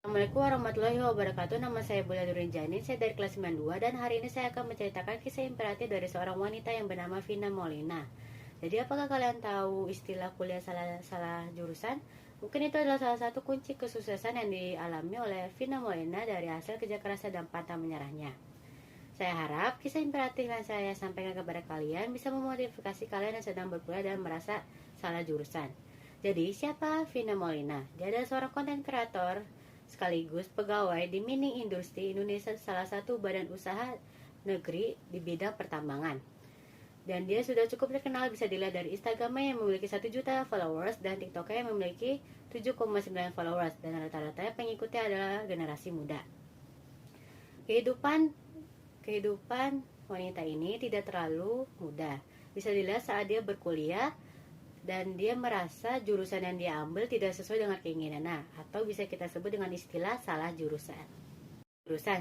Assalamualaikum warahmatullahi wabarakatuh. Nama saya Bula Nurinjani, saya dari kelas 92 dan hari ini saya akan menceritakan kisah inspiratif dari seorang wanita yang bernama Vina Molina. Jadi apakah kalian tahu istilah kuliah salah jurusan? Mungkin itu adalah salah satu kunci kesuksesan yang dialami oleh Vina Molina dari hasil kerja kerasnya dan pantang menyerahnya. Saya harap kisah inspiratif yang saya sampaikan kepada kalian bisa memotivasi kalian yang sedang berkuliah dan merasa salah jurusan. Jadi siapa Vina Molina? Dia adalah seorang konten kreator sekaligus pegawai di Mining Industri Indonesia, salah satu badan usaha negeri di bidang pertambangan. Dan dia sudah cukup terkenal, bisa dilihat dari Instagramnya yang memiliki 1 juta followers dan TikToknya yang memiliki 7,9 followers dan rata-rata pengikutnya adalah generasi muda. Kehidupan wanita ini tidak terlalu mudah. Bisa dilihat saat dia berkuliah dan dia merasa jurusan yang dia ambil tidak sesuai dengan keinginannya, atau bisa kita sebut dengan istilah salah jurusan.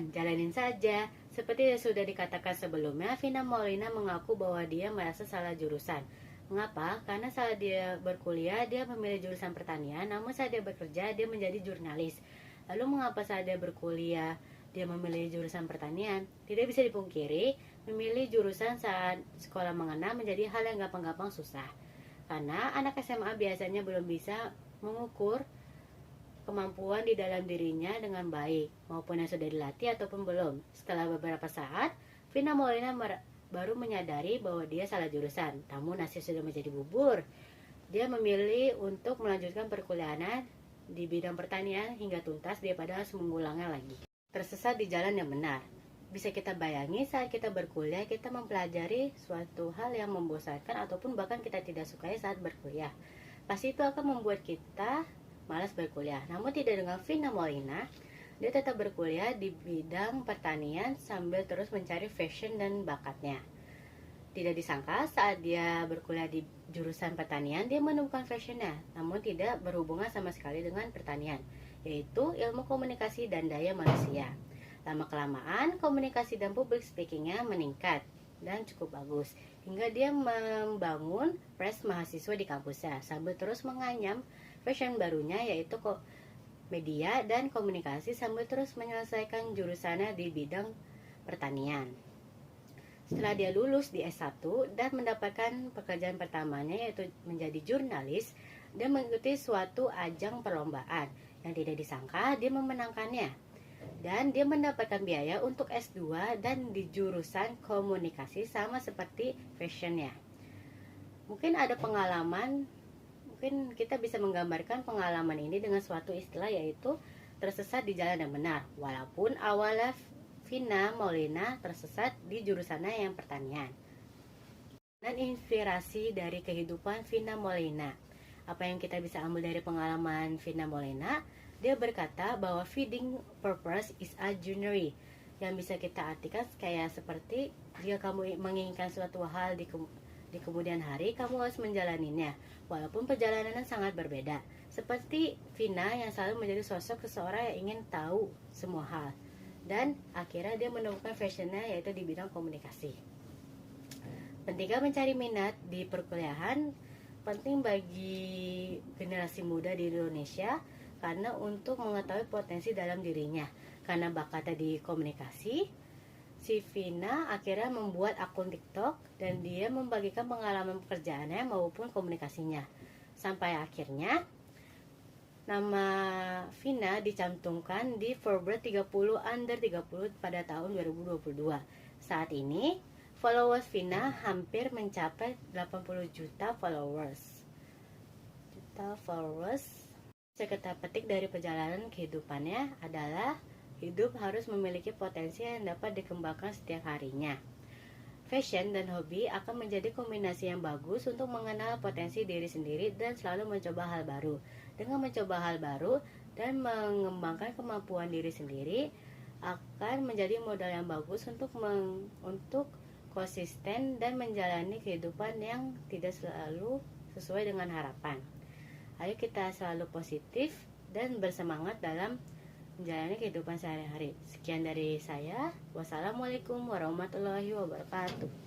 Jalanin saja. Seperti yang sudah dikatakan sebelumnya, Vina Molina mengaku bahwa dia merasa salah jurusan. Mengapa? Karena saat dia berkuliah, dia memilih jurusan pertanian, namun saat dia bekerja, dia menjadi jurnalis. Lalu mengapa saat dia berkuliah, dia memilih jurusan pertanian? Tidak bisa dipungkiri, memilih jurusan saat sekolah menengah menjadi hal yang gampang-gampang susah. Karena anak SMA biasanya belum bisa mengukur kemampuan di dalam dirinya dengan baik, maupun yang sudah dilatih ataupun belum. Setelah beberapa saat, Vina Molina baru menyadari bahwa dia salah jurusan. Namun nasi sudah menjadi bubur. Dia memilih untuk melanjutkan perkuliahan di bidang pertanian hingga tuntas daripada harus mengulangnya lagi. Tersesat di jalan yang benar. Bisa kita bayangi saat kita berkuliah, kita mempelajari suatu hal yang membosankan ataupun bahkan kita tidak sukai saat berkuliah. Pasti itu akan membuat kita malas berkuliah. Namun tidak dengan Vina Molina. Dia tetap berkuliah di bidang pertanian sambil terus mencari passion dan bakatnya. Tidak disangka saat dia berkuliah di jurusan pertanian, dia menemukan passionnya, namun tidak berhubungan sama sekali dengan pertanian, yaitu ilmu komunikasi dan daya manusia. Lama-kelamaan, komunikasi dan public speakingnya meningkat dan cukup bagus, hingga dia membangun press mahasiswa di kampusnya sambil terus menganyam passion barunya, yaitu media dan komunikasi, sambil terus menyelesaikan jurusannya di bidang pertanian. Setelah dia lulus di S1 dan mendapatkan pekerjaan pertamanya yaitu menjadi jurnalis, dia mengikuti suatu ajang perlombaan yang tidak disangka dia memenangkannya. Dan dia mendapatkan biaya untuk S2 dan di jurusan komunikasi sama seperti passionnya. Mungkin ada pengalaman, mungkin kita bisa menggambarkan pengalaman ini dengan suatu istilah, yaitu tersesat di jalan yang benar. Walaupun awalnya Vina Molina tersesat di jurusannya yang pertanian. Dan inspirasi dari kehidupan Vina Molina. Apa yang kita bisa ambil dari pengalaman Vina Molina? Dia berkata bahwa feeding purpose is a journey, yang bisa kita artikan kayak seperti jika kamu menginginkan suatu hal di kemudian hari, kamu harus menjalaninya walaupun perjalanannya sangat berbeda. Seperti Vina yang selalu menjadi sosok seseorang yang ingin tahu semua hal, dan akhirnya dia menemukan passionnya yaitu di bidang komunikasi. Pentingnya mencari minat di perkuliahan penting bagi generasi muda di Indonesia, karena untuk mengetahui potensi dalam dirinya. Karena bakatnya di komunikasi, si Vina akhirnya membuat akun TikTok dan dia membagikan pengalaman pekerjaannya maupun komunikasinya. Sampai akhirnya nama Vina dicantumkan di Forbes 30 Under 30 pada tahun 2022. Saat ini, followers Vina hampir mencapai 80 juta followers. Sekitar petik dari perjalanan kehidupannya adalah hidup harus memiliki potensi yang dapat dikembangkan setiap harinya. Fashion dan hobi akan menjadi kombinasi yang bagus untuk mengenal potensi diri sendiri dan selalu mencoba hal baru. Dengan mencoba hal baru dan mengembangkan kemampuan diri sendiri akan menjadi modal yang bagus untuk konsisten dan menjalani kehidupan yang tidak selalu sesuai dengan harapan. Ayo kita selalu positif dan bersemangat dalam menjalani kehidupan sehari-hari. Sekian dari saya. Wassalamualaikum warahmatullahi wabarakatuh.